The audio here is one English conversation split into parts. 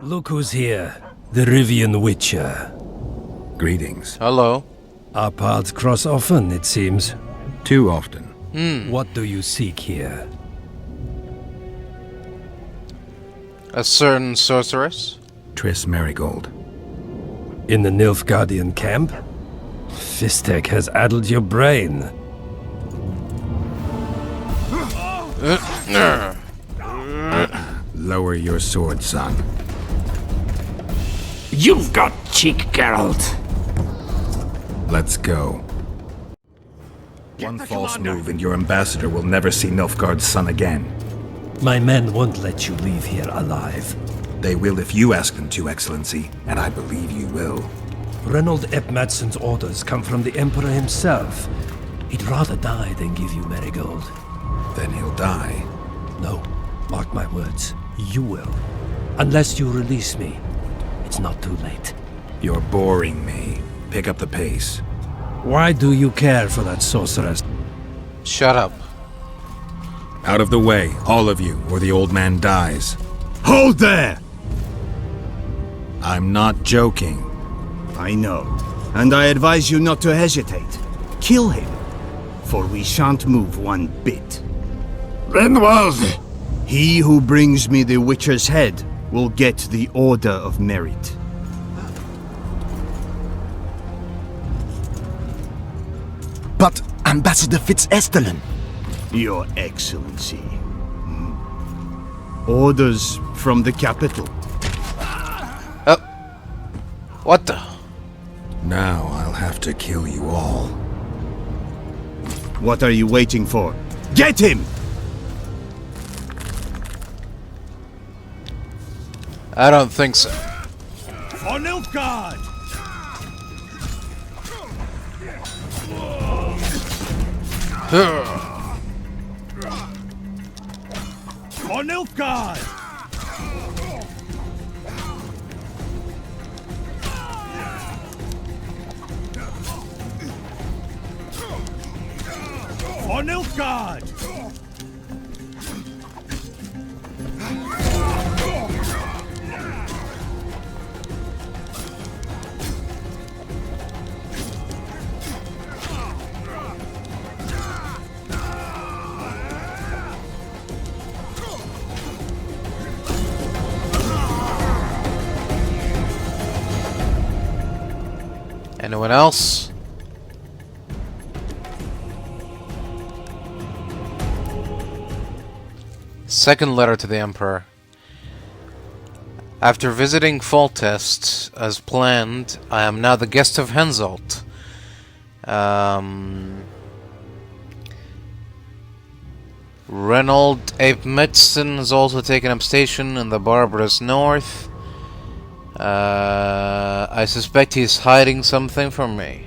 Look who's here. The Rivian Witcher. Greetings. Hello. Our paths cross often, it seems. Too often. What do you seek here? A certain sorceress? Triss Marigold. In the Nilfgaardian camp? Fistek has addled your brain. Lower your sword, son. You've got cheek, Geralt. Let's go. One false move and your ambassador will never see Nilfgaard's son again. My men won't let you leave here alive. They will if you ask them to, Excellency, and I believe you will. Reynold Ep Madsen's orders come from the Emperor himself. He'd rather die than give you Marigold. Then he'll die. No, mark my words. You will. Unless you release me. It's not too late. You're boring me. Pick up the pace. Why do you care for that sorceress? Shut up. Out of the way, all of you, or the old man dies. Hold there! I'm not joking. I know, and I advise you not to hesitate. Kill him, for we shan't move one bit. Renwald! He who brings me the Witcher's head will get the Order of Merit. But Ambassador Fitz-Estellen... Your Excellency. Orders from the capital. What the? Now I'll have to kill you all. What are you waiting for? Get him! I don't think so. For Nilfgaard! For Nilfgaard! For Nilfgaard! Anyone else? Second letter to the Emperor. After visiting Foltest as planned, I am now the guest of Henselt. Reynold Ape Madsen has also taken up station in the barbarous north. I suspect he's hiding something from me.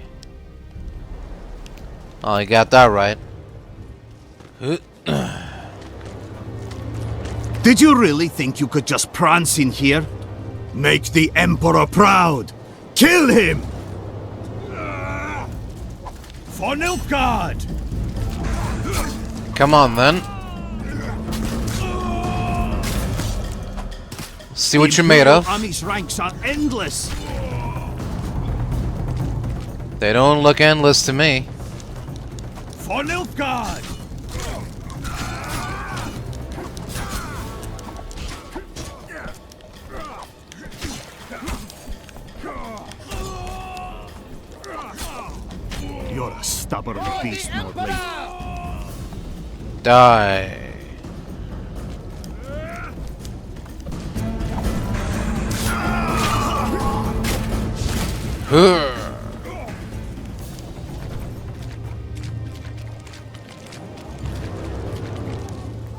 Oh, you got that right. Did you really think you could just prance in here? Make the Emperor proud! Kill him! For Nilfgaard! Come on, then. See what you're made of. Army's ranks are endless. They don't look endless to me. For Nilfgaard! You're a stubborn beast, Nordling. Die.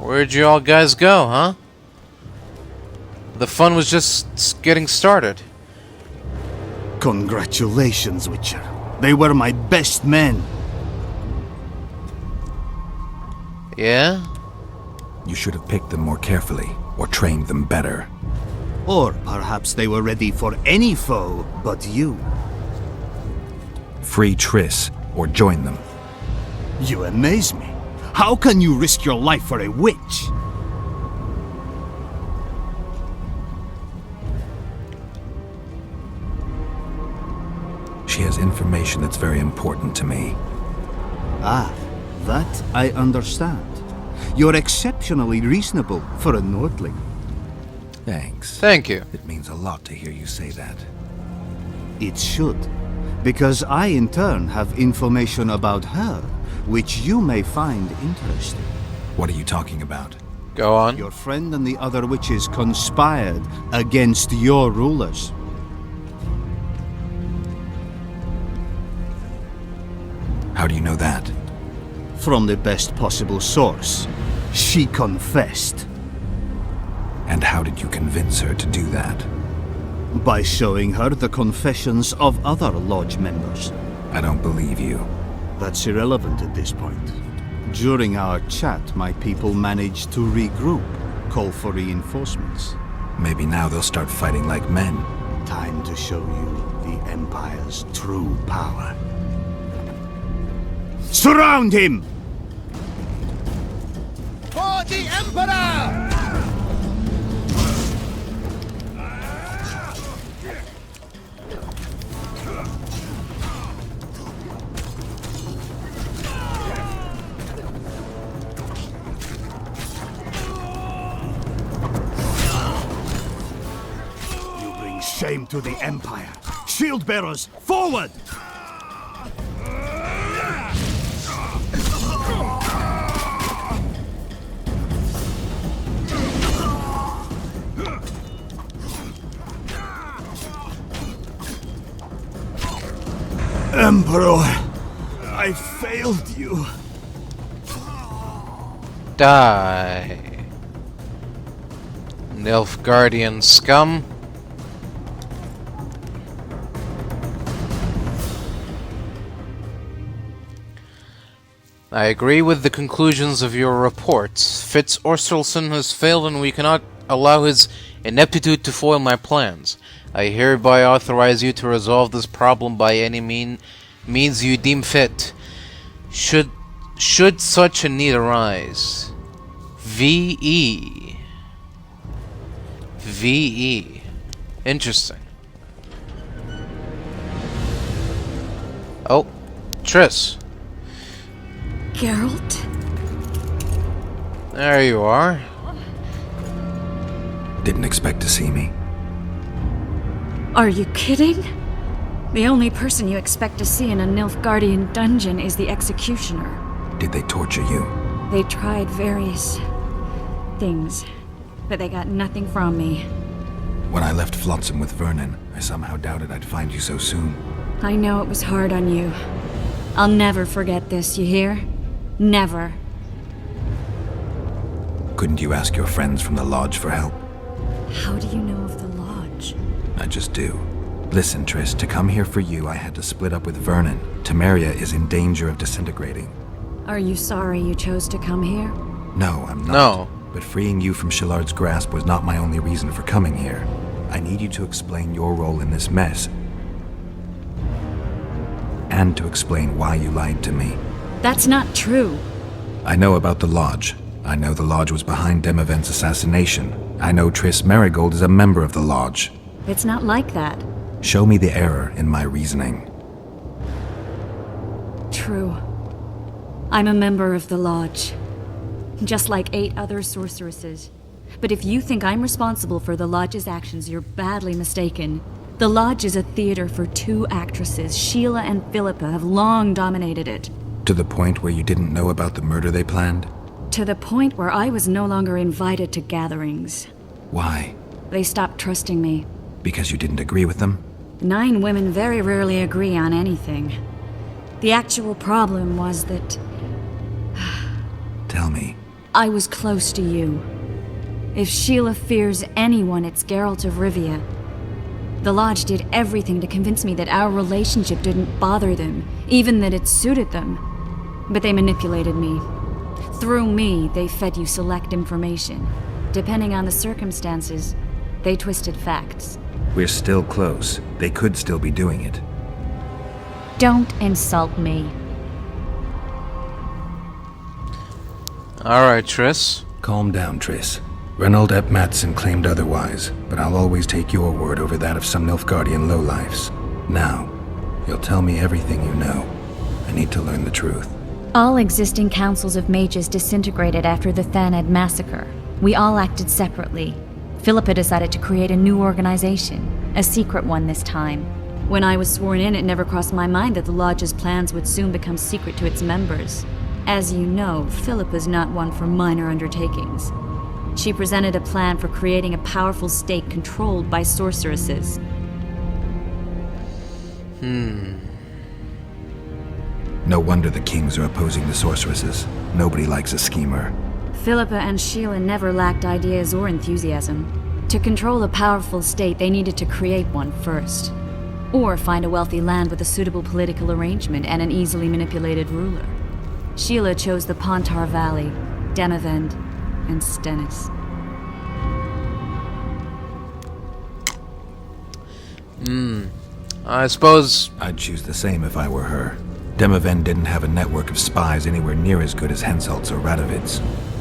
Where'd you all guys go, huh? The fun was just getting started. Congratulations, Witcher. They were my best men. Yeah? You should have picked them more carefully, or trained them better. Or perhaps they were ready for any foe but you. Free Triss, or join them. You amaze me. How can you risk your life for a witch? She has information that's very important to me. Ah, that I understand. You're exceptionally reasonable for a Nordling. Thanks. Thank you. It means a lot to hear you say that. It should, because I in turn have information about her, which you may find interesting. What are you talking about? Go on. Your friend and the other witches conspired against your rulers. How do you know that? From the best possible source. She confessed. And how did you convince her to do that? By showing her the confessions of other lodge members. I don't believe you. That's irrelevant at this point. During our chat, my people managed to regroup, call for reinforcements. Maybe now they'll start fighting like men. Time to show you the Empire's true power. Surround him! For the Emperor! You bring shame to the Empire. Shield bearers, forward! Emperor, I failed you. Die. Nilfgaardian scum. I agree with the conclusions of your reports. Fitz Orstolson has failed and we cannot allow his ineptitude to foil my plans. I hereby authorize you to resolve this problem by any means you deem fit. Should such a need arise. V.E. V.E. Interesting. Oh, Triss. Geralt? There you are. Didn't expect to see me. Are you kidding? The only person you expect to see in a Nilfgaardian dungeon is the executioner. Did they torture you? They tried various things, but they got nothing from me. When I left Flotsam with Vernon, I somehow doubted I'd find you so soon. I know it was hard on you. I'll never forget this, you hear? Never. Couldn't you ask your friends from the Lodge for help? How do you know of the Lodge? I just do. Listen, Triss, to come here for you, I had to split up with Vernon. Temeria is in danger of disintegrating. Are you sorry you chose to come here? No, I'm not. No. But freeing you from Shillard's grasp was not my only reason for coming here. I need you to explain your role in this mess. And to explain why you lied to me. That's not true. I know about the Lodge. I know the Lodge was behind Demavend's assassination. I know Triss Marigold is a member of the Lodge. It's not like that. Show me the error in my reasoning. True. I'm a member of the Lodge. Just like 8 other sorceresses. But if you think I'm responsible for the Lodge's actions, you're badly mistaken. The Lodge is a theater for 2 actresses. Sheila and Philippa have long dominated it. To the point where you didn't know about the murder they planned? To the point where I was no longer invited to gatherings. Why? They stopped trusting me. Because you didn't agree with them? 9 women very rarely agree on anything. The actual problem was that Tell me. I was close to you. If Sheila fears anyone, it's Geralt of Rivia. The Lodge did everything to convince me that our relationship didn't bother them, even that it suited them. But they manipulated me. Through me, they fed you select information. Depending on the circumstances, they twisted facts. We're still close. They could still be doing it. Don't insult me. Alright, Triss. Calm down, Triss. Reynold Ep Matson claimed otherwise, but I'll always take your word over that of some Nilfgaardian lowlifes. Now, You'll tell me everything you know. I need to learn the truth. All existing councils of mages disintegrated after the Thanad massacre. We all acted separately. Philippa decided to create a new organization, a secret one this time. When I was sworn in, it never crossed my mind that the Lodge's plans would soon become secret to its members. As you know, Philippa's not one for minor undertakings. She presented a plan for creating a powerful state controlled by sorceresses. No wonder the kings are opposing the sorceresses. Nobody likes a schemer. Philippa and Sheila never lacked ideas or enthusiasm. To control a powerful state, they needed to create one first. Or find a wealthy land with a suitable political arrangement and an easily manipulated ruler. Sheila chose the Pontar Valley, Demavend, and Stennis. I suppose... I'd choose the same if I were her. Demavend didn't have a network of spies anywhere near as good as Henselt's or Radovid's.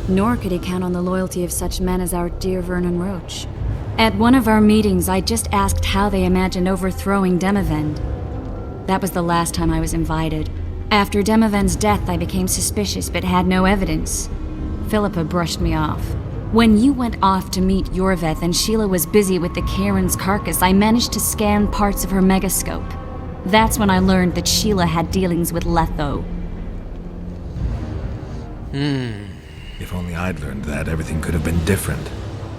Nor could he count on the loyalty of such men as our dear Vernon Roach. At one of our meetings, I just asked how they imagined overthrowing Demavend. That was the last time I was invited. After Demavend's death, I became suspicious but had no evidence. Philippa brushed me off. When you went off to meet Yorveth and Sheila was busy with the Karen's carcass, I managed to scan parts of her megascope. That's when I learned that Sheila had dealings with Letho. If only I'd learned that, everything could have been different.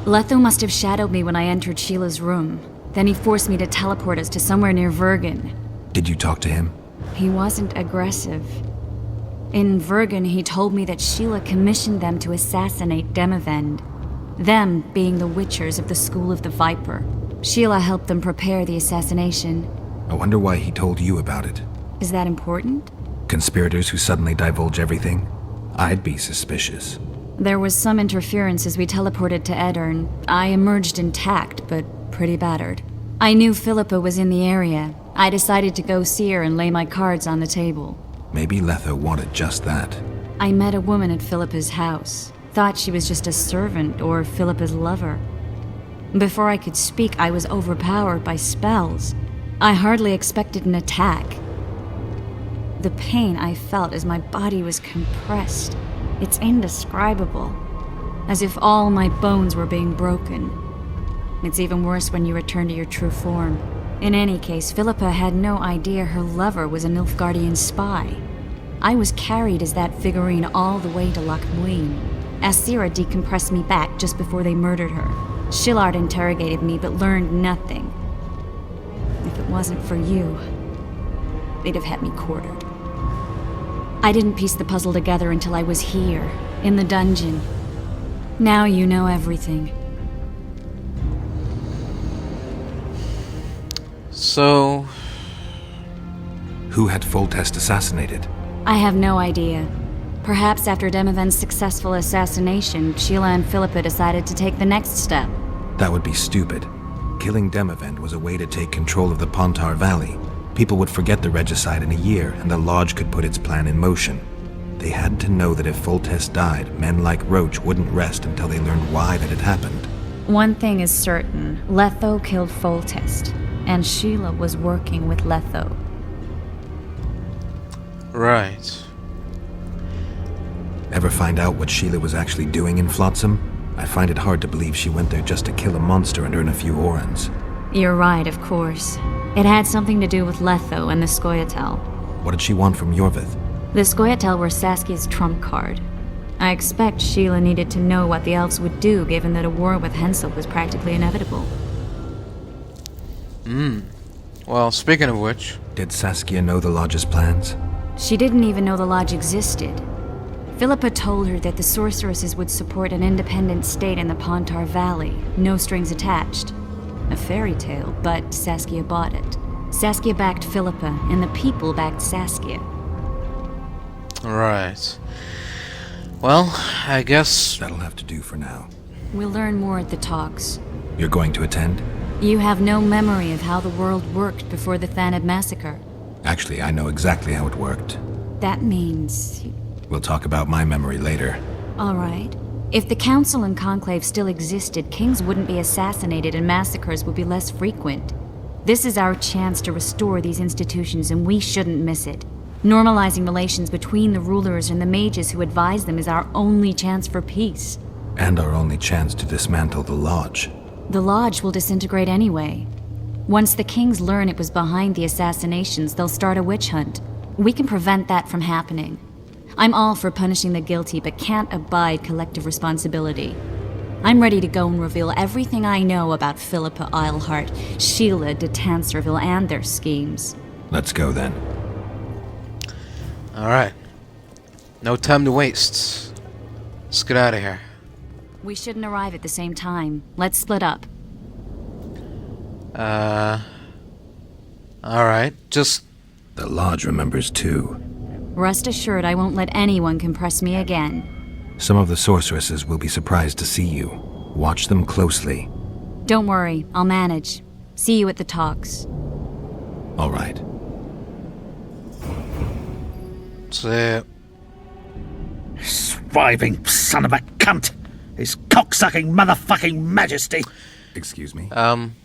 Letho must have shadowed me when I entered Sheila's room. Then he forced me to teleport us to somewhere near Vergen. Did you talk to him? He wasn't aggressive. In Vergen, he told me that Sheila commissioned them to assassinate Demavend. Them being the Witchers of the School of the Viper. Sheila helped them prepare the assassination. I wonder why he told you about it. Is that important? Conspirators who suddenly divulge everything? I'd be suspicious. There was some interference as we teleported to Edirn. I emerged intact, but pretty battered. I knew Philippa was in the area. I decided to go see her and lay my cards on the table. Maybe Letho wanted just that. I met a woman at Philippa's house. Thought she was just a servant or Philippa's lover. Before I could speak, I was overpowered by spells. I hardly expected an attack. The pain I felt as my body was compressed. It's indescribable. As if all my bones were being broken. It's even worse when you return to your true form. In any case, Philippa had no idea her lover was a Nilfgaardian spy. I was carried as that figurine all the way to Loch Muin. Asira decompressed me back just before they murdered her. Shillard interrogated me but learned nothing. If it wasn't for you, they'd have had me quartered. I didn't piece the puzzle together until I was here, in the dungeon. Now you know everything. So... Who had Foltest assassinated? I have no idea. Perhaps after Demavend's successful assassination, Sheila and Philippa decided to take the next step. That would be stupid. Killing Demavend was a way to take control of the Pontar Valley. People would forget the regicide in a year, and the Lodge could put its plan in motion. They had to know that if Foltest died, men like Roach wouldn't rest until they learned why that had happened. One thing is certain. Letho killed Foltest, and Sheila was working with Letho. Right. Ever find out what Sheila was actually doing in Flotsam? I find it hard to believe she went there just to kill a monster and earn a few orans. You're right, of course. It had something to do with Letho and the Scoia'tael. What did she want from Yorveth? The Scoia'tael were Saskia's trump card. I expect Sheila needed to know what the elves would do, given that a war with Hensel was practically inevitable. Well, speaking of which... Did Saskia know the Lodge's plans? She didn't even know the Lodge existed. Philippa told her that the sorceresses would support an independent state in the Pontar Valley, no strings attached. A fairy tale, but Saskia bought it. Saskia backed Philippa, and the people backed Saskia. Right. Well, I guess... That'll have to do for now. We'll learn more at the talks. You're going to attend? You have no memory of how the world worked before the Thanad massacre. Actually, I know exactly how it worked. That means... We'll talk about my memory later. All right. If the Council and Conclave still existed, kings wouldn't be assassinated and massacres would be less frequent. This is our chance to restore these institutions, and we shouldn't miss it. Normalizing relations between the rulers and the mages who advise them is our only chance for peace. And our only chance to dismantle the Lodge. The Lodge will disintegrate anyway. Once the kings learn it was behind the assassinations, they'll start a witch hunt. We can prevent that from happening. I'm all for punishing the guilty, but can't abide collective responsibility. I'm ready to go and reveal everything I know about Philippa Eilhart, Sheila de Tanserville, and their schemes. Let's go then. Alright. No time to waste. Let's get out of here. We shouldn't arrive at the same time. Let's split up. Alright. Just... The Lodge remembers too. Rest assured I won't let anyone compress me again. Some of the sorceresses will be surprised to see you. Watch them closely. Don't worry, I'll manage. See you at the talks. All right. So... Swiving son of a cunt! His cocksucking motherfucking majesty! Excuse me? Pardon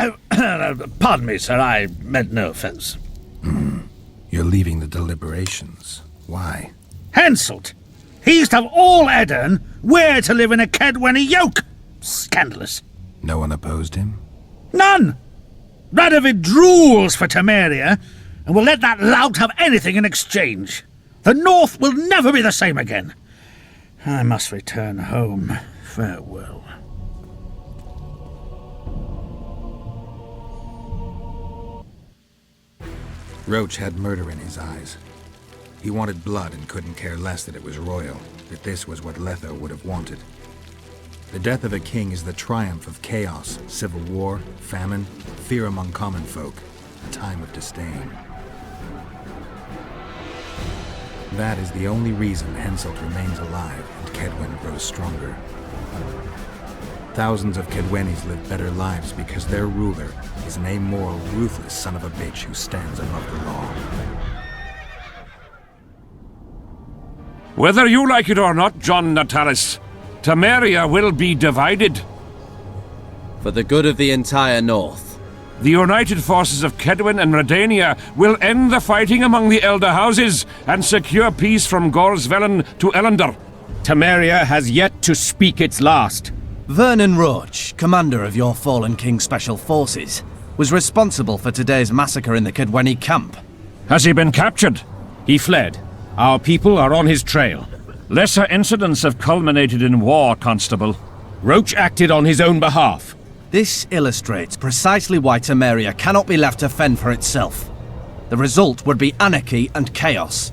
me, sir, I meant no offense. You're leaving the deliberations. Why? Henselt! He used to have all Edirn where to live in a Kedwenny yoke! Scandalous. No one opposed him? None! Radovid drools for Temeria, and will let that lout have anything in exchange. The North will never be the same again. I must return home. Farewell. Roach had murder in his eyes. He wanted blood and couldn't care less that it was royal, that this was what Letho would have wanted. The death of a king is the triumph of chaos, civil war, famine, fear among common folk, a time of disdain. That is the only reason Henselt remains alive and Kedwen grows stronger. Thousands of Kedwennies live better lives because their ruler is an amoral, ruthless son of a bitch who stands above the law. Whether you like it or not, John Natalis, Temeria will be divided. For the good of the entire North. The united forces of Kedwen and Redania will end the fighting among the Elder Houses and secure peace from Gorsvelen to Ellender. Temeria has yet to speak its last. Vernon Roach, commander of your fallen King Special Forces, was responsible for today's massacre in the Kedwenny camp. Has he been captured? He fled. Our people are on his trail. Lesser incidents have culminated in war, Constable. Roach acted on his own behalf. This illustrates precisely why Temeria cannot be left to fend for itself. The result would be anarchy and chaos.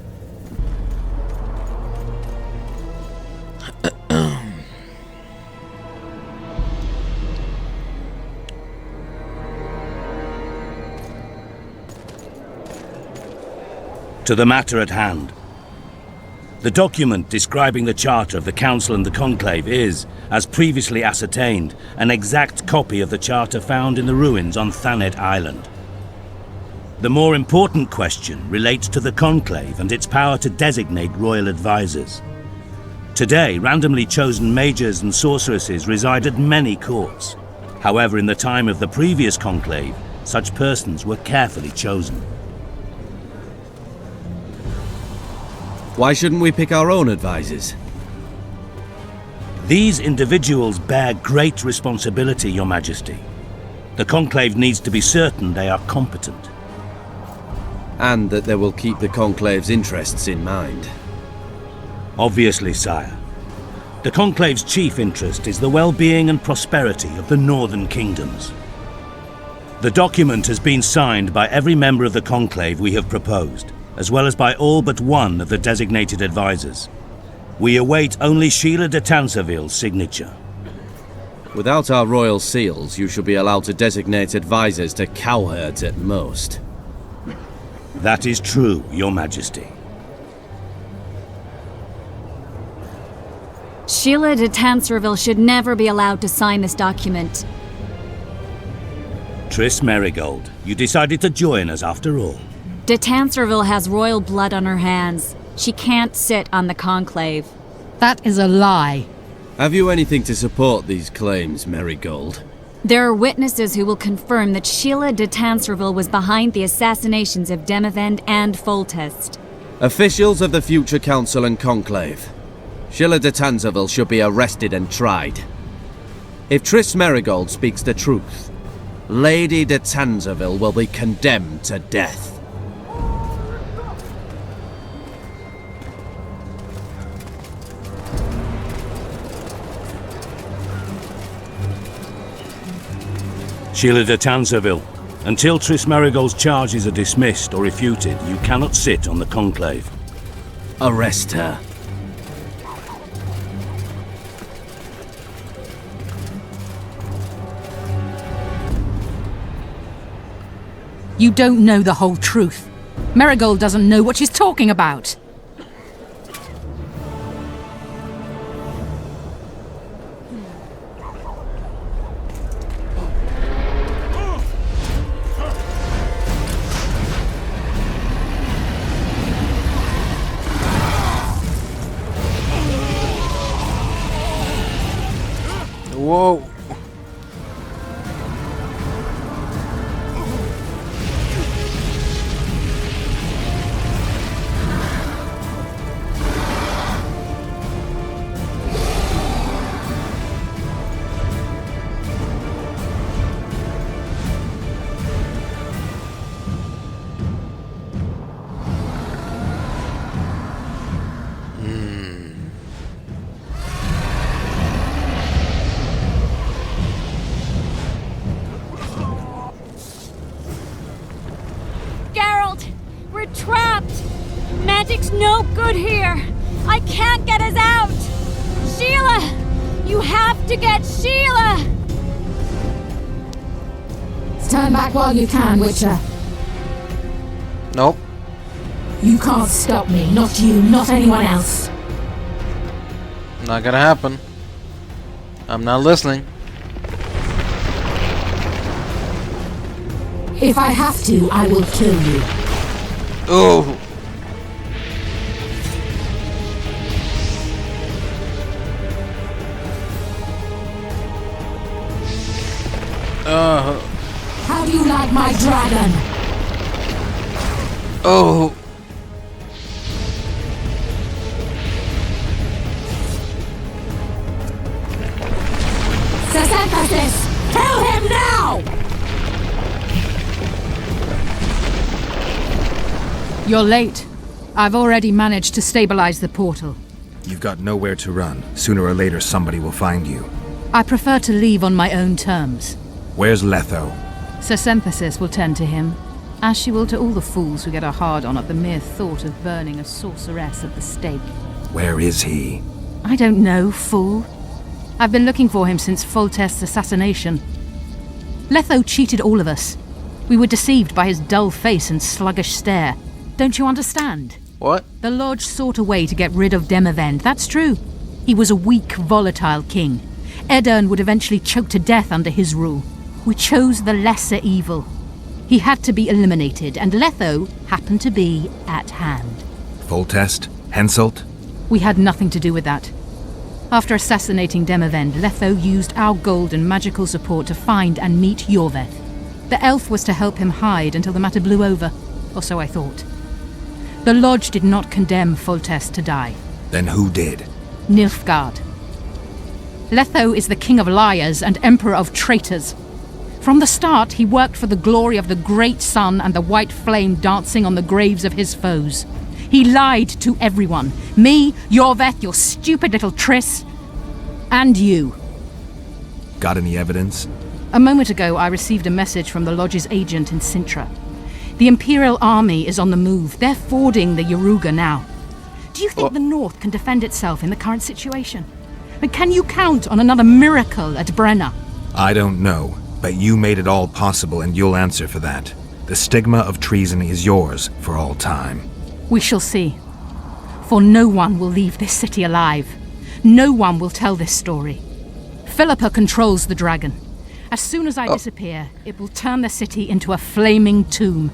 To the matter at hand. The document describing the Charter of the Council and the Conclave is, as previously ascertained, an exact copy of the Charter found in the ruins on Thanet Island. The more important question relates to the Conclave and its power to designate royal advisors. Today, randomly chosen mages and sorceresses reside at many courts. However, in the time of the previous Conclave, such persons were carefully chosen. Why shouldn't we pick our own advisors? These individuals bear great responsibility, Your Majesty. The Conclave needs to be certain they are competent. And that they will keep the Conclave's interests in mind. Obviously, sire. The Conclave's chief interest is the well-being and prosperity of the northern kingdoms. The document has been signed by every member of the Conclave we have proposed, as well as by all but one of the designated advisors. We await only Sheila de Tanserville's signature. Without our royal seals, you shall be allowed to designate advisors to cowherds at most. That is true, Your Majesty. Sheila de Tanserville should never be allowed to sign this document. Triss Merigold, you decided to join us after all. De Tanserville has royal blood on her hands. She can't sit on the Conclave. That is a lie. Have you anything to support these claims, Merigold? There are witnesses who will confirm that Sheila de Tanserville was behind the assassinations of Demavend and Foltest. Officials of the future Council and Conclave. Sheila de Tanserville should be arrested and tried. If Triss Merigold speaks the truth, Lady de Tanserville will be condemned to death. Sheila de Tanserville, until Triss Merigold's charges are dismissed or refuted, you cannot sit on the Conclave. Arrest her. You don't know the whole truth. Merigold doesn't know what she's talking about. Whoa. Geralt! We're trapped! Magic's no good here! I can't get us out! Sheila! You have to get Sheila! Stand back while you can, Witcher. Nope. You can't stop me. Not you, not anyone else. Not gonna happen. I'm not listening. If I have to, I will kill you. Oh. How do you like my dragon? Oh. Synthesis! Kill him now! You're late. I've already managed to stabilize the portal. You've got nowhere to run. Sooner or later, somebody will find you. I prefer to leave on my own terms. Where's Letho? Synthesis will tend to him, as she will to all the fools who get a hard-on at the mere thought of burning a sorceress at the stake. Where is he? I don't know, fool. I've been looking for him since Foltest's assassination. Letho cheated all of us. We were deceived by his dull face and sluggish stare. Don't you understand? What? The Lodge sought a way to get rid of Demavend, that's true. He was a weak, volatile king. Edirn would eventually choke to death under his rule. We chose the lesser evil. He had to be eliminated, and Letho happened to be at hand. Foltest? Henselt? We had nothing to do with that. After assassinating Demavend, Letho used our gold and magical support to find and meet Yorveth. The elf was to help him hide until the matter blew over, or so I thought. The Lodge did not condemn Foltest to die. Then who did? Nilfgaard. Letho is the king of liars and emperor of traitors. From the start, he worked for the glory of the great sun and the white flame dancing on the graves of his foes. He lied to everyone. Me, Yorveth, your stupid little Triss, and you. Got any evidence? A moment ago, I received a message from the Lodge's agent in Sintra. The Imperial Army is on the move. They're fording the Yaruga now. Do you think the North can defend itself in the current situation? And can you count on another miracle at Brenna? I don't know, but you made it all possible and you'll answer for that. The stigma of treason is yours for all time. We shall see. For no one will leave this city alive. No one will tell this story. Philippa controls the dragon. As soon as I disappear, it will turn the city into a flaming tomb.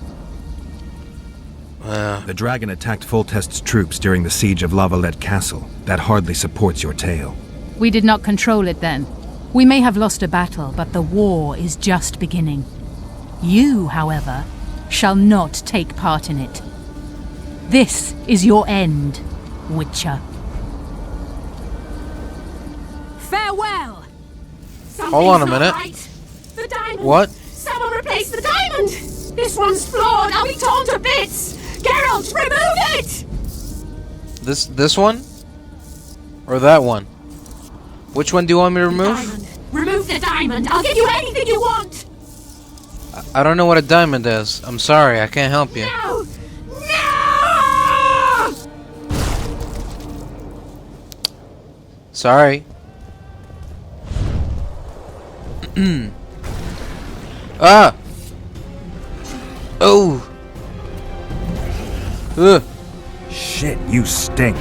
The dragon attacked Foltest's troops during the siege of Lavalette Castle. That hardly supports your tale. We did not control it then. We may have lost a battle, but the war is just beginning. You, however, shall not take part in it. This is your end, Witcher. Farewell! Hold on a minute. Right. The diamond! What? Someone replace the diamond! This one's flawed! I'll be torn to bits! Geralt, remove it! This one? Or that one? Which one do you want me to remove? Diamond. Remove the diamond! I'll give you anything you want! I don't know what a diamond is. I'm sorry, I can't help you. No! No! Sorry. Ah! Oh! Ugh! Shit, you stink.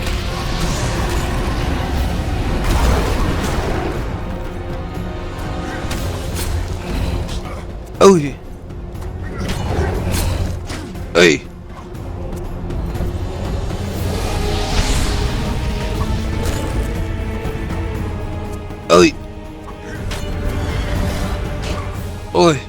Oh yeah. Hey! Oi! Oi!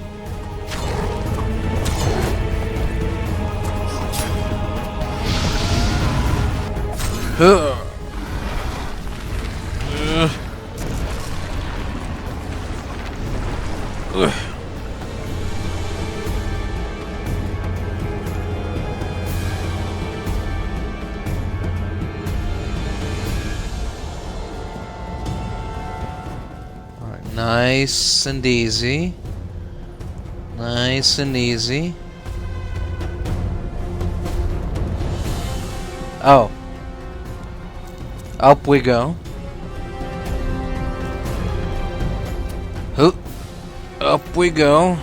Alright, nice and easy. Nice and easy. Oh. Up we go. Hoop. Up we go.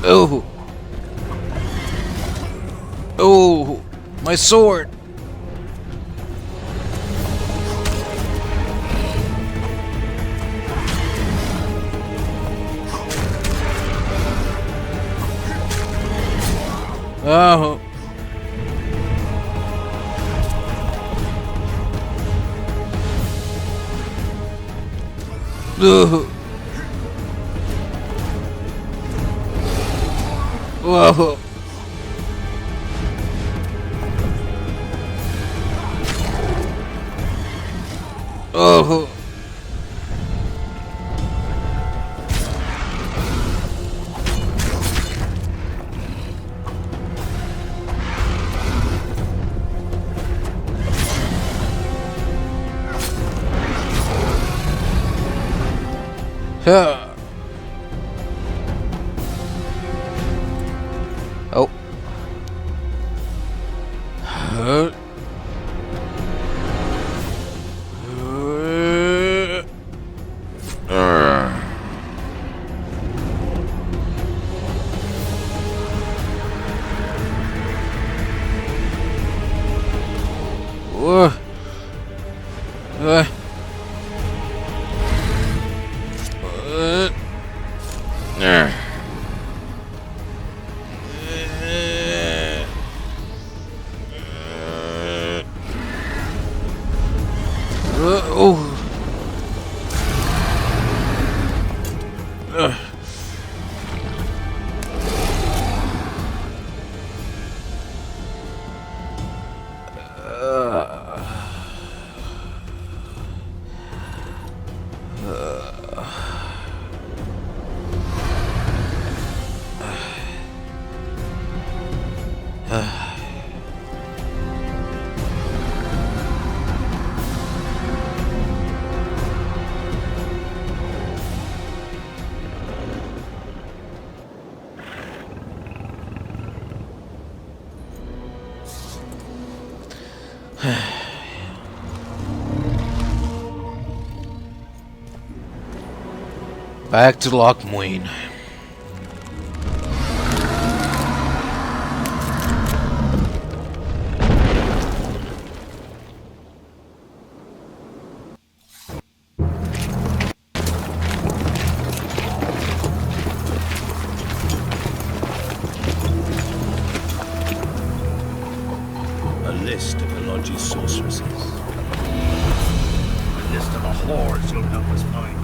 Oh. Oh. My sword. Oh. Oh. Whoa. Oh. Oh. Back to Lochmuin. A list doors you'll help us find.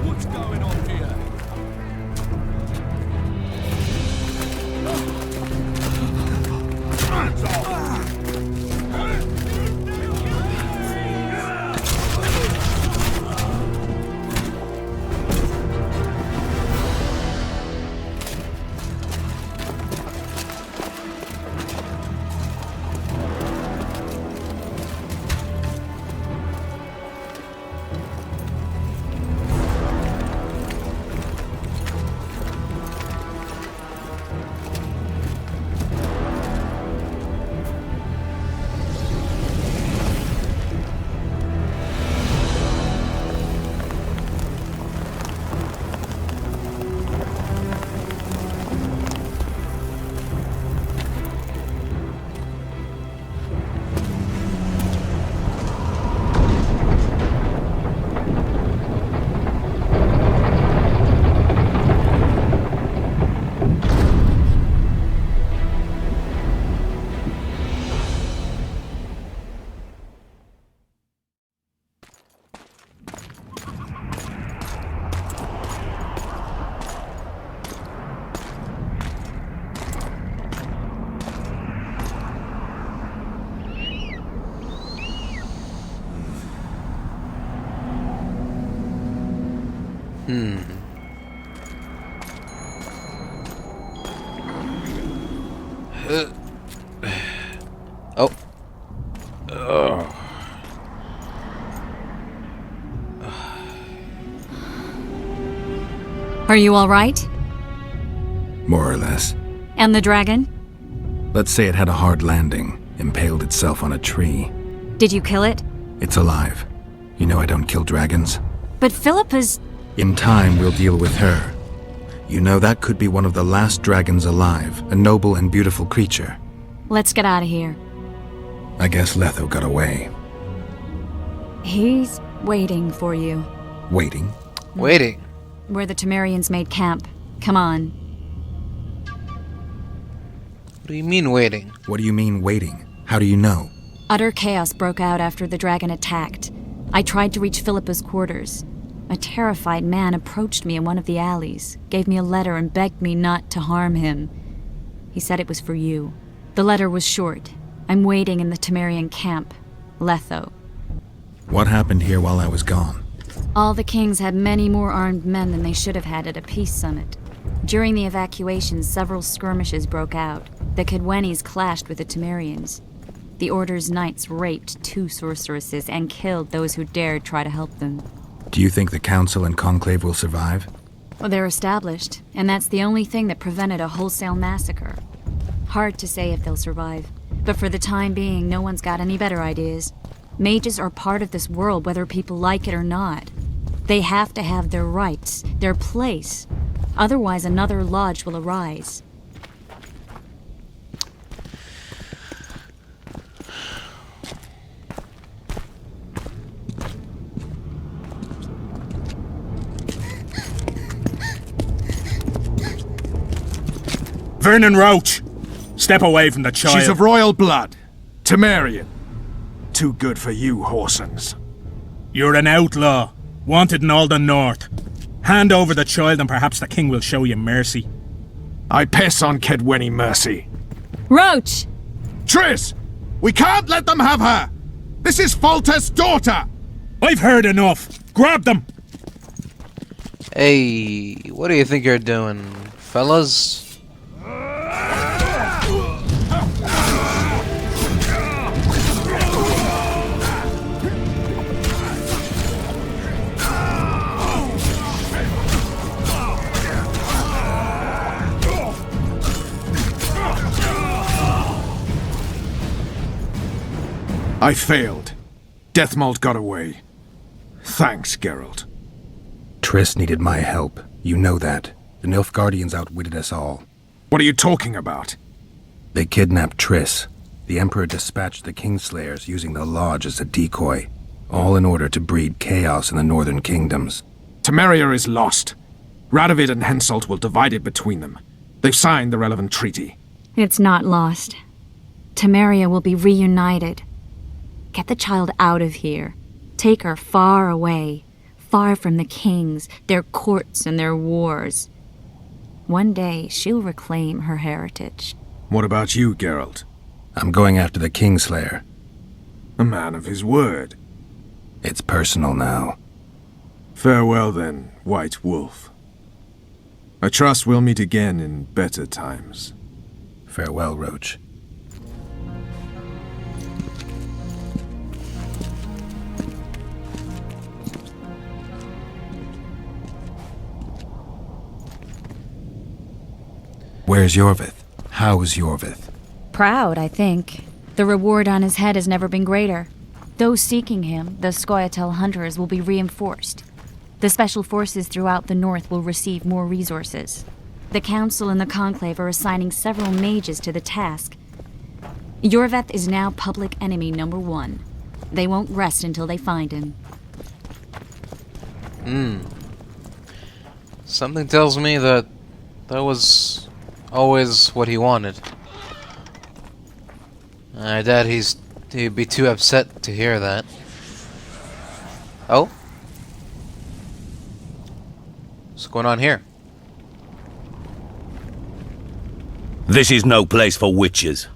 What's going on here? Hands off! Oh. Are you all right? More or less. And the dragon? Let's say it had a hard landing, impaled itself on a tree. Did you kill it? It's alive. You know I don't kill dragons. But Philippa's... In time, we'll deal with her. You know that could be one of the last dragons alive, a noble and beautiful creature. Let's get out of here. I guess Letho got away. He's waiting for you. Waiting? Waiting? Where the Temerians made camp. Come on. What do you mean waiting? What do you mean waiting? How do you know? Utter chaos broke out after the dragon attacked. I tried to reach Philippa's quarters. A terrified man approached me in one of the alleys, gave me a letter and begged me not to harm him. He said it was for you. The letter was short. I'm waiting in the Temerian camp, Letho. What happened here while I was gone? All the kings had many more armed men than they should have had at a peace summit. During the evacuation, several skirmishes broke out. The Kedwenis clashed with the Temerians. The Order's knights raped 2 sorceresses and killed those who dared try to help them. Do you think the Council and Conclave will survive? Well, they're established, and that's the only thing that prevented a wholesale massacre. Hard to say if they'll survive, but for the time being, no one's got any better ideas. Mages are part of this world, whether people like it or not. They have to have their rights, their place. Otherwise, another lodge will arise. Vernon Roach! Step away from the child. She's of royal blood. Temerian. Too good for you, Horsens. You're an outlaw. Wanted in all the north. Hand over the child and perhaps the king will show you mercy. I piss on Kedweni mercy. Roach! Triss! We can't let them have her! This is Foltest's daughter! I've heard enough. Grab them! Hey, what do you think you're doing, fellas? I failed. Deathmold got away. Thanks, Geralt. Triss needed my help. You know that. The Nilfgaardians outwitted us all. What are you talking about? They kidnapped Triss. The Emperor dispatched the Kingslayers using the Lodge as a decoy. All in order to breed chaos in the northern kingdoms. Temeria is lost. Radovid and Henselt will divide it between them. They've signed the relevant treaty. It's not lost. Temeria will be reunited. Get the child out of here. Take her far away, far from the kings, their courts, and their wars. One day, she'll reclaim her heritage. What about you, Geralt? I'm going after the Kingslayer. A man of his word. It's personal now. Farewell then, White Wolf. I trust we'll meet again in better times. Farewell, Roach. Where's Yorvith? How's Yorvith? Proud, I think. The reward on his head has never been greater. Those seeking him, the Scoia'tael hunters, will be reinforced. The special forces throughout the north will receive more resources. The Council and the Conclave are assigning several mages to the task. Yorvith is now public enemy number 1. They won't rest until they find him. Something tells me that was always what he wanted. I doubt he'd be too upset to hear that. Oh? What's going on here? This is no place for witches.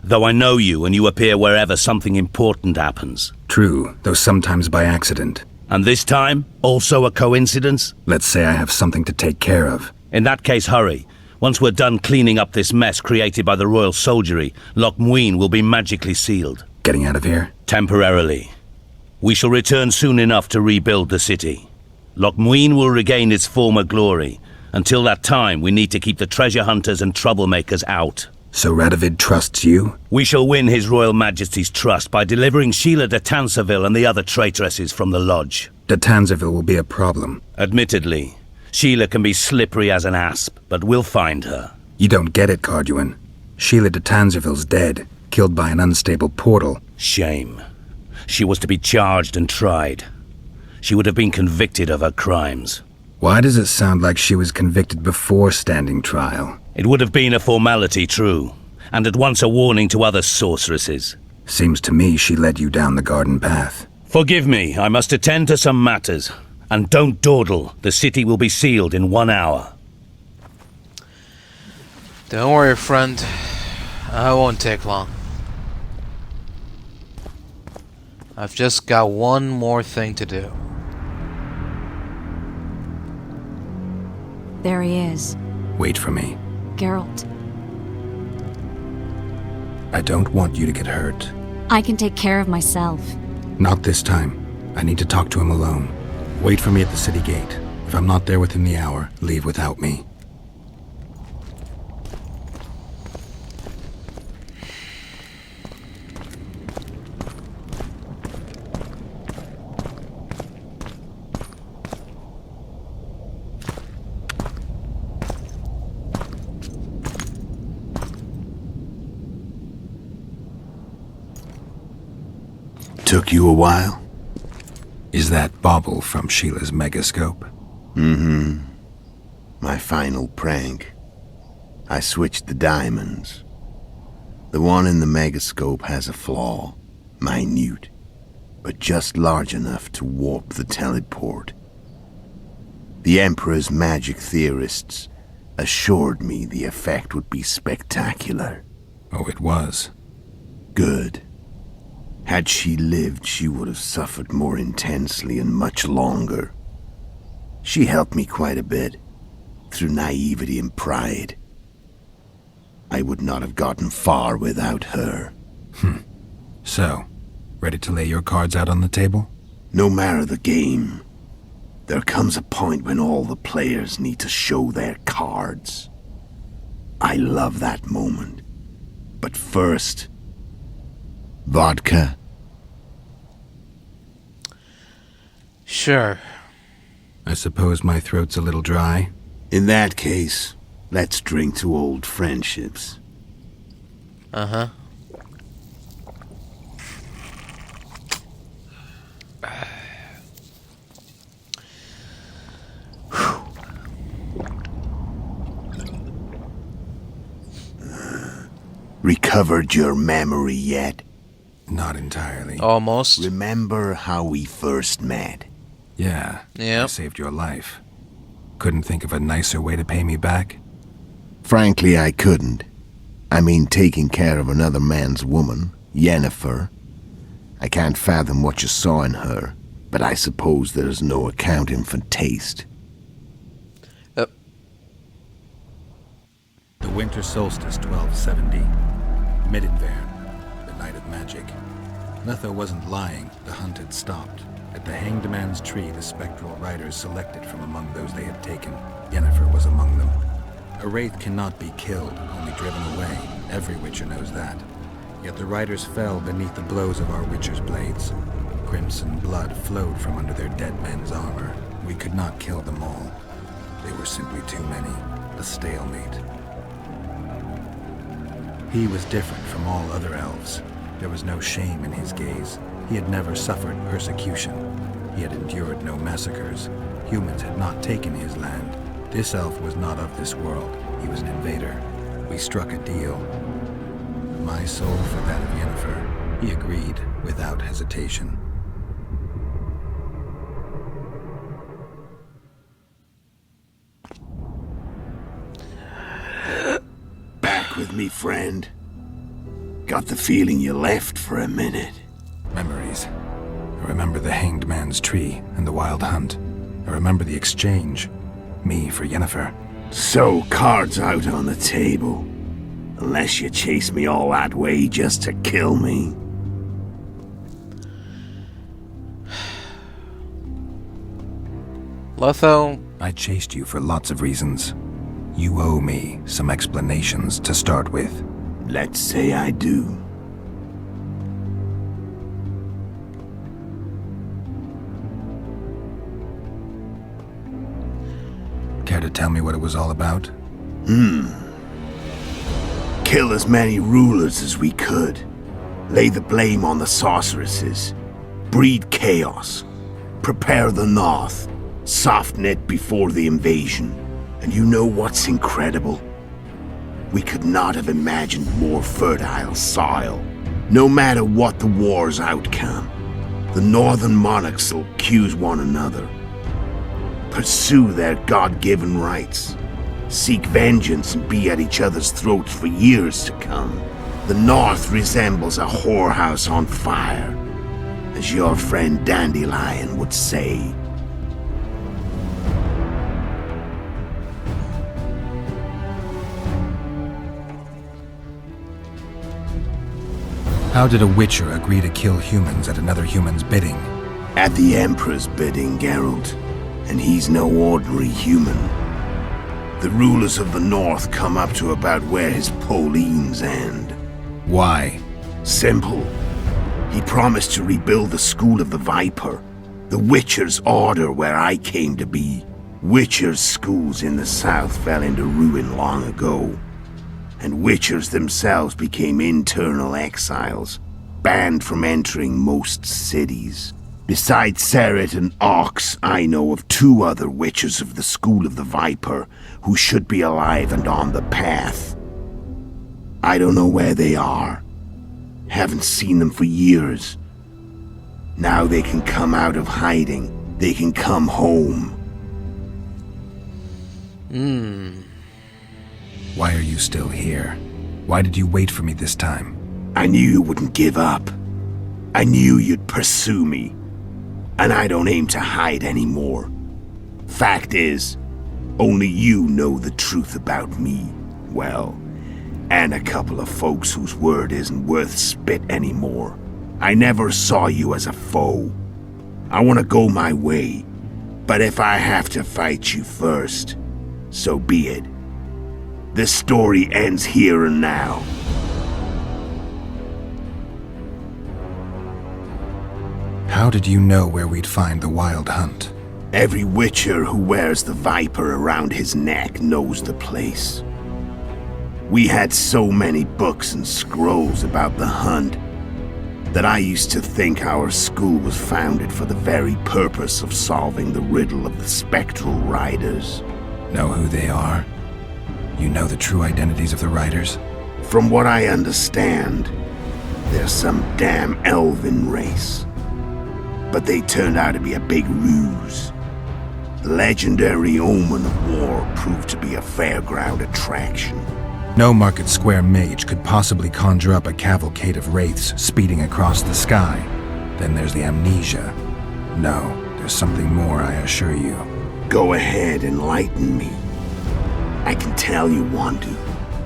Though I know you and you appear wherever something important happens. True, though sometimes by accident. And this time, also a coincidence? Let's say I have something to take care of. In that case, hurry. Once we're done cleaning up this mess created by the royal soldiery, Loch Muin will be magically sealed. Getting out of here? Temporarily. We shall return soon enough to rebuild the city. Loch Muin will regain its former glory. Until that time, we need to keep the treasure hunters and troublemakers out. So Radovid trusts you? We shall win His Royal Majesty's trust by delivering Sheila de Tansarville and the other traitresses from the lodge. De Tansarville will be a problem. Admittedly. Sheila can be slippery as an asp, but we'll find her. You don't get it, Carduin. Sheila de Tansarville's dead, killed by an unstable portal. Shame. She was to be charged and tried. She would have been convicted of her crimes. Why does it sound like she was convicted before standing trial? It would have been a formality, true, and at once a warning to other sorceresses. Seems to me she led you down the garden path. Forgive me, I must attend to some matters. And don't dawdle, the city will be sealed in 1 hour. Don't worry, friend. I won't take long. I've just got one more thing to do. There he is. Wait for me. Geralt. I don't want you to get hurt. I can take care of myself. Not this time. I need to talk to him alone. Wait for me at the city gate. If I'm not there within the hour, leave without me. Took you a while? Is that bauble from Sheila's megascope? Mm-hmm. My final prank. I switched the diamonds. The one in the megascope has a flaw. Minute. But just large enough to warp the teleport. The Emperor's magic theorists assured me the effect would be spectacular. Oh, it was. Good. Had she lived, she would have suffered more intensely and much longer. She helped me quite a bit, through naivety and pride. I would not have gotten far without her. So, ready to lay your cards out on the table? No matter the game, there comes a point when all the players need to show their cards. I love that moment. But first, vodka? Sure. I suppose my throat's a little dry. In that case, let's drink to old friendships. Uh-huh. Recover. recovered your memory yet? Not entirely. Almost. Remember how we first met? Yeah. Yep. I saved your life. Couldn't think of a nicer way to pay me back? Frankly, I couldn't. I mean, taking care of another man's woman, Yennefer. I can't fathom what you saw in her, but I suppose there's no accounting for taste. The winter solstice, 1270. Middenvern, the night of magic. Letho wasn't lying, the hunt had stopped. At the Hanged Man's Tree, the spectral riders selected from among those they had taken. Yennefer was among them. A wraith cannot be killed, only driven away. Every witcher knows that. Yet the riders fell beneath the blows of our witcher's blades. Crimson blood flowed from under their dead men's armor. We could not kill them all. They were simply too many. A stalemate. He was different from all other elves. There was no shame in his gaze. He had never suffered persecution. He had endured no massacres. Humans had not taken his land. This elf was not of this world. He was an invader. We struck a deal. My soul for that of Yennefer. He agreed without hesitation. Back with me, friend. Got the feeling you left for a minute. Memories. I remember the Hanged Man's Tree and the Wild Hunt. I remember the exchange. Me for Yennefer. So, cards out on the table. Unless you chase me all that way just to kill me. Letho. I chased you for lots of reasons. You owe me some explanations to start with. Let's say I do. Care to tell me what it was all about? Kill as many rulers as we could. Lay the blame on the sorceresses. Breed chaos. Prepare the North. Soften it before the invasion. And you know what's incredible? We could not have imagined more fertile soil. No matter what the war's outcome, the northern monarchs will accuse one another. Pursue their God-given rights. Seek vengeance and be at each other's throats for years to come. The North resembles a whorehouse on fire, as your friend Dandelion would say. How did a witcher agree to kill humans at another human's bidding? At the Emperor's bidding, Geralt. And he's no ordinary human. The rulers of the North come up to about where his Pauline's end. Why? Simple. He promised to rebuild the School of the Viper, the Witcher's Order where I came to be. Witcher's schools in the south fell into ruin long ago, and Witchers themselves became internal exiles, banned from entering most cities. Besides Seret and Ox, I know of 2 other Witchers of the School of the Viper who should be alive and on the path. I don't know where they are. Haven't seen them for years. Now they can come out of hiding. They can come home. Why are you still here? Why did you wait for me this time? I knew you wouldn't give up. I knew you'd pursue me. And I don't aim to hide anymore. Fact is, only you know the truth about me. Well, and a couple of folks whose word isn't worth spit anymore. I never saw you as a foe. I want to go my way, but if I have to fight you first, so be it. This story ends here and now. How did you know where we'd find the Wild Hunt? Every Witcher who wears the Viper around his neck knows the place. We had so many books and scrolls about the hunt that I used to think our school was founded for the very purpose of solving the riddle of the spectral riders. Know who they are? You know the true identities of the riders? From what I understand, they're some damn elven race. But they turned out to be a big ruse. The legendary omen of war proved to be a fairground attraction. No Market Square mage could possibly conjure up a cavalcade of wraiths speeding across the sky. Then there's the amnesia. No, there's something more, I assure you. Go ahead, enlighten me. I can tell you want to.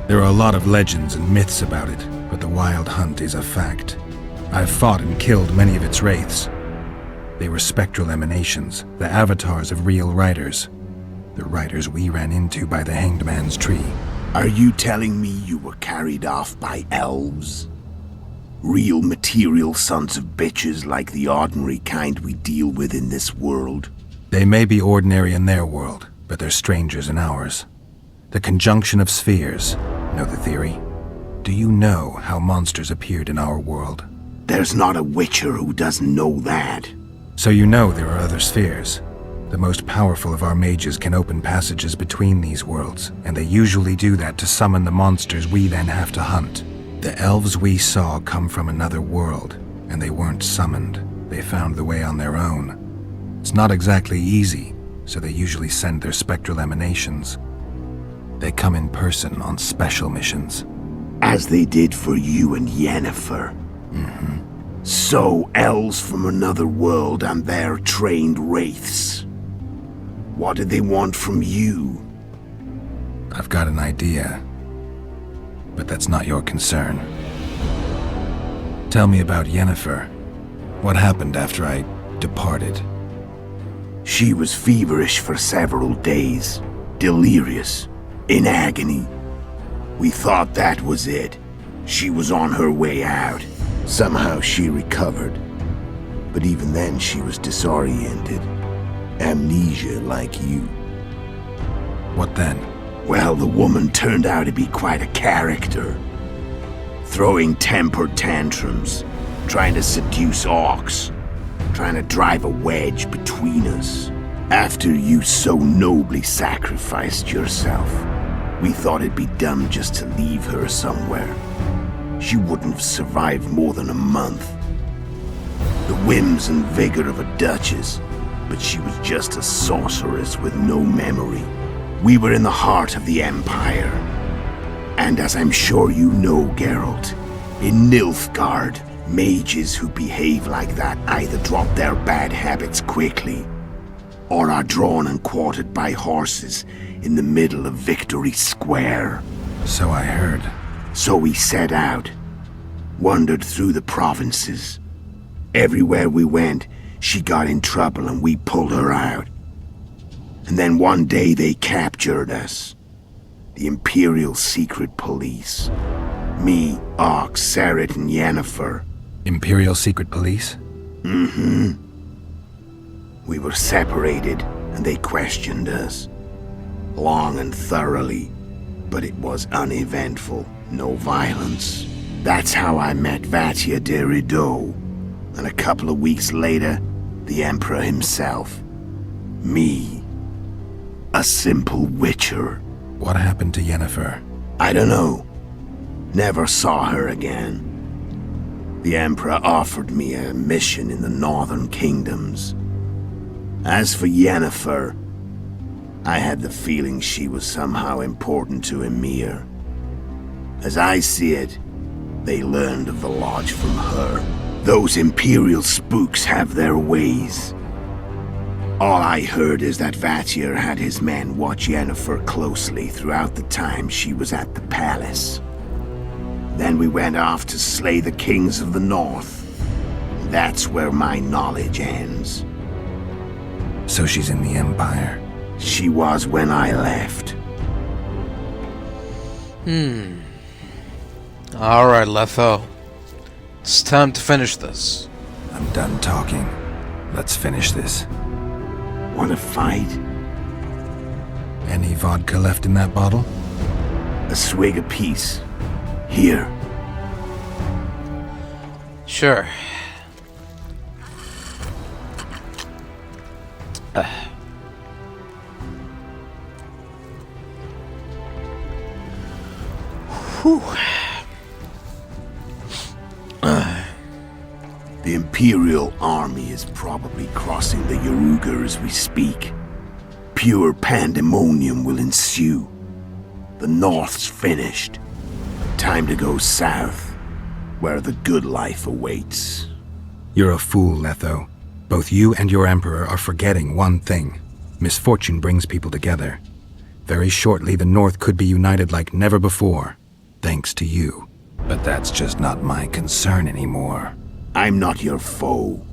There are a lot of legends and myths about it, but the Wild Hunt is a fact. I've fought and killed many of its wraiths. They were spectral emanations, the avatars of real riders. The riders we ran into by the Hanged Man's Tree. Are you telling me you were carried off by elves? Real material sons of bitches like the ordinary kind we deal with in this world? They may be ordinary in their world, but they're strangers in ours. The conjunction of spheres. Know the theory? Do you know how monsters appeared in our world? There's not a witcher who doesn't know that. So you know there are other spheres. The most powerful of our mages can open passages between these worlds, and they usually do that to summon the monsters we then have to hunt. The elves we saw come from another world, and they weren't summoned. They found the way on their own. It's not exactly easy, so they usually send their spectral emanations. They come in person on special missions. As they did for you and Yennefer. Mm-hmm. So, elves from another world and their trained wraiths. What did they want from you? I've got an idea, but that's not your concern. Tell me about Yennefer. What happened after I departed? She was feverish for several days, delirious, in agony. We thought that was it. She was on her way out. Somehow she recovered. But even then she was disoriented. Amnesia like you. What then? Well, the woman turned out to be quite a character. Throwing temper tantrums, trying to seduce orcs, trying to drive a wedge between us. After you so nobly sacrificed yourself, we thought it'd be dumb just to leave her somewhere. She wouldn't have survived more than a month. The whims and vigor of a duchess, but she was just a sorceress with no memory. We were in the heart of the Empire. And as I'm sure you know, Geralt, in Nilfgaard, mages who behave like that either drop their bad habits quickly, or are drawn and quartered by horses in the middle of Victory Square. So I heard. So we set out, wandered through the provinces. Everywhere we went, she got in trouble and we pulled her out. And then one day they captured us. The Imperial Secret Police. Me, Ox, Seret, and Yennefer. Imperial Secret Police? Mm-hmm. We were separated, and they questioned us. Long and thoroughly, but it was uneventful, no violence. That's how I met Vatia de Rideau, and a couple of weeks later, the Emperor himself. Me. A simple witcher. What happened to Yennefer? I don't know. Never saw her again. The Emperor offered me a mission in the northern kingdoms. As for Yennefer, I had the feeling she was somehow important to Emir. As I see it, they learned of the Lodge from her. Those Imperial spooks have their ways. All I heard is that Vatir had his men watch Yennefer closely throughout the time she was at the palace. Then we went off to slay the kings of the north. That's where my knowledge ends. So she's in the Empire? She was when I left. Alright, Letho. It's time to finish this. I'm done talking. Let's finish this. Want to fight? Any vodka left in that bottle? A swig apiece. Here. Sure. Whew. The Imperial army is probably crossing the Yaruga as we speak. Pure pandemonium will ensue. The North's finished. Time to go south, where the good life awaits. You're a fool, Letho. Both you and your Emperor are forgetting one thing. Misfortune brings people together. Very shortly, the North could be united like never before, thanks to you. But that's just not my concern anymore. I'm not your foe.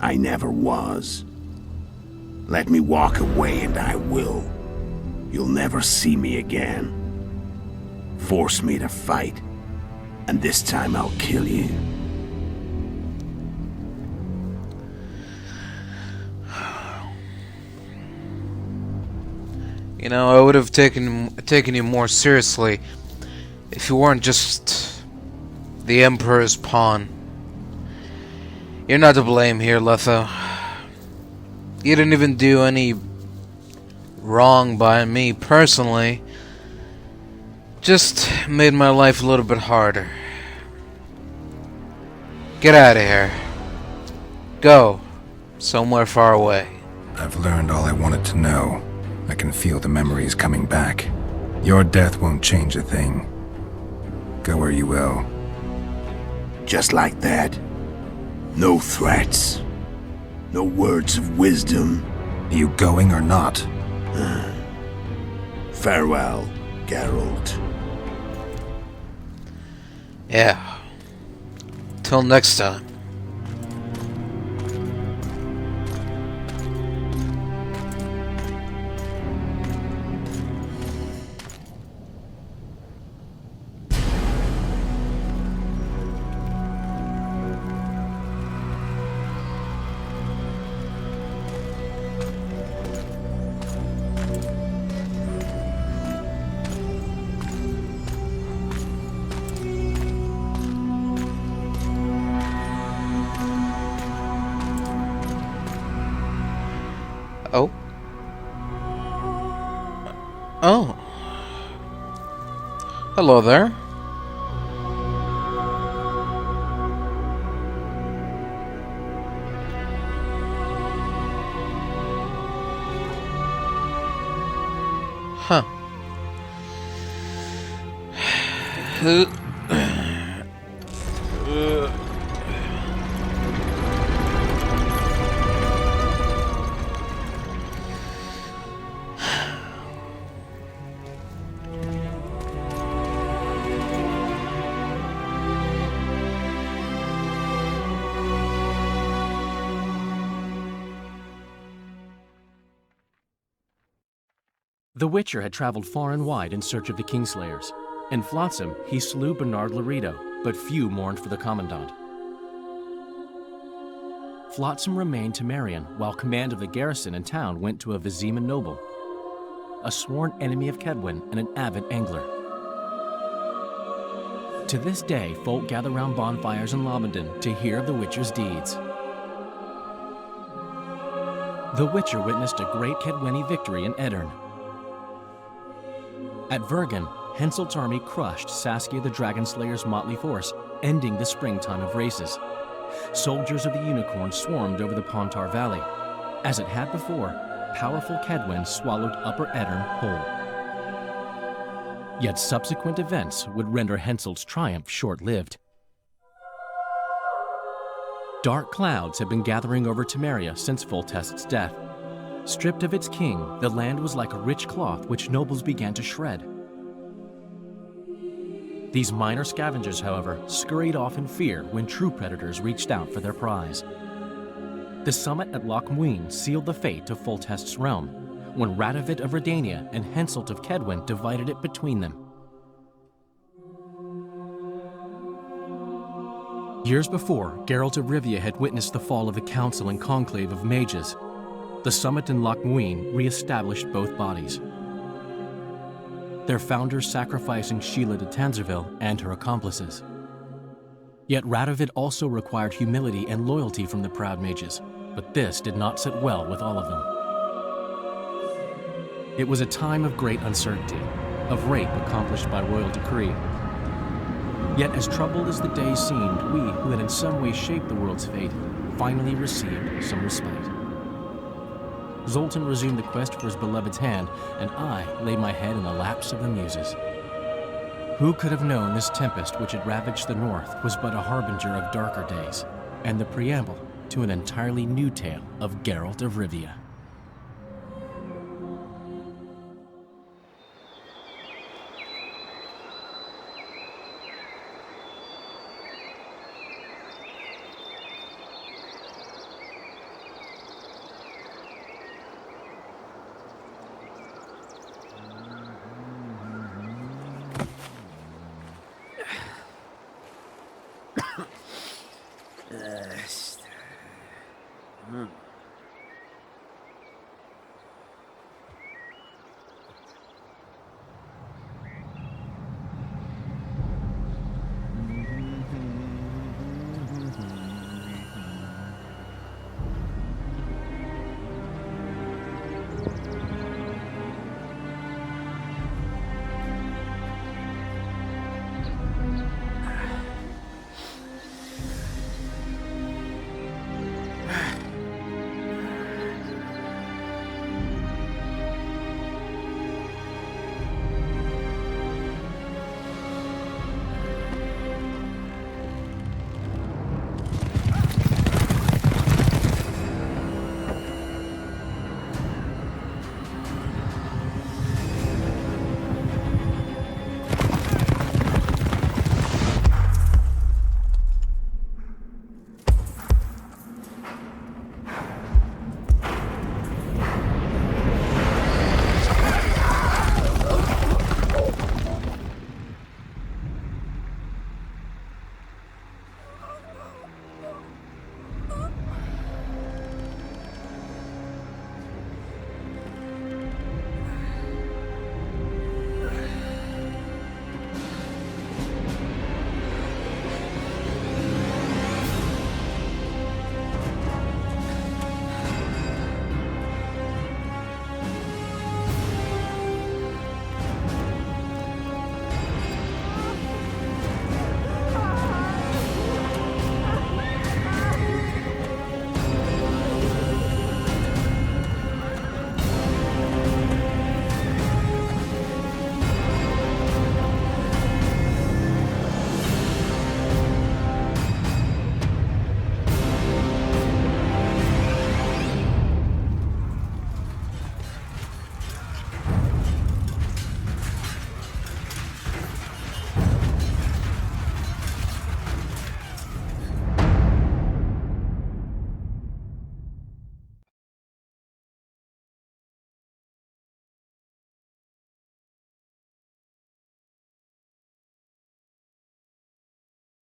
I never was. Let me walk away and I will. You'll never see me again. Force me to fight, and this time I'll kill you. You know, I would have taken you more seriously if you weren't just the Emperor's pawn. You're not to blame here, Letho. You didn't even do any wrong by me personally. Just made my life a little bit harder. Get out of here. Go. Somewhere far away. I've learned all I wanted to know. I can feel the memories coming back. Your death won't change a thing. Go where you will. Just like that. No threats. No words of wisdom. You going or not? Farewell, Geralt. Yeah. Till next time. Oh. Oh. Hello there. Huh. The Witcher had traveled far and wide in search of the Kingslayers. In Flotsam, he slew Bernard Laredo, but few mourned for the Commandant. Flotsam remained Temerian, while command of the garrison and town went to a Vizima noble, a sworn enemy of Kedwen and an avid angler. To this day, folk gather round bonfires in Lobendon to hear of the Witcher's deeds. The Witcher witnessed a great Kedweni victory in Edirn. At Vergen, Henselt's army crushed Saskia the Dragonslayer's motley force, ending the springtime of races. Soldiers of the Unicorn swarmed over the Pontar Valley. As it had before, powerful Kedwen swallowed Upper Edirn whole. Yet subsequent events would render Henselt's triumph short-lived. Dark clouds had been gathering over Temeria since Foltest's death. Stripped of its king, the land was like a rich cloth which nobles began to shred. These minor scavengers, however, scurried off in fear when true predators reached out for their prize. The summit at Loch Muin sealed the fate of Foltest's realm, when Radovid of Redania and Henselt of Kedwen divided it between them. Years before, Geralt of Rivia had witnessed the fall of the Council and Conclave of Mages. The summit in Loch Muin re-established both bodies, their founders sacrificing Sheila de Tanzerville and her accomplices. Yet Radovid also required humility and loyalty from the proud mages, but this did not sit well with all of them. It was a time of great uncertainty, of rape accomplished by royal decree. Yet as troubled as the day seemed, we, who had in some way shaped the world's fate, finally received some respite. Zoltan resumed the quest for his beloved's hand, and I laid my head in the laps of the muses. Who could have known this tempest which had ravaged the north was but a harbinger of darker days, and the preamble to an entirely new tale of Geralt of Rivia.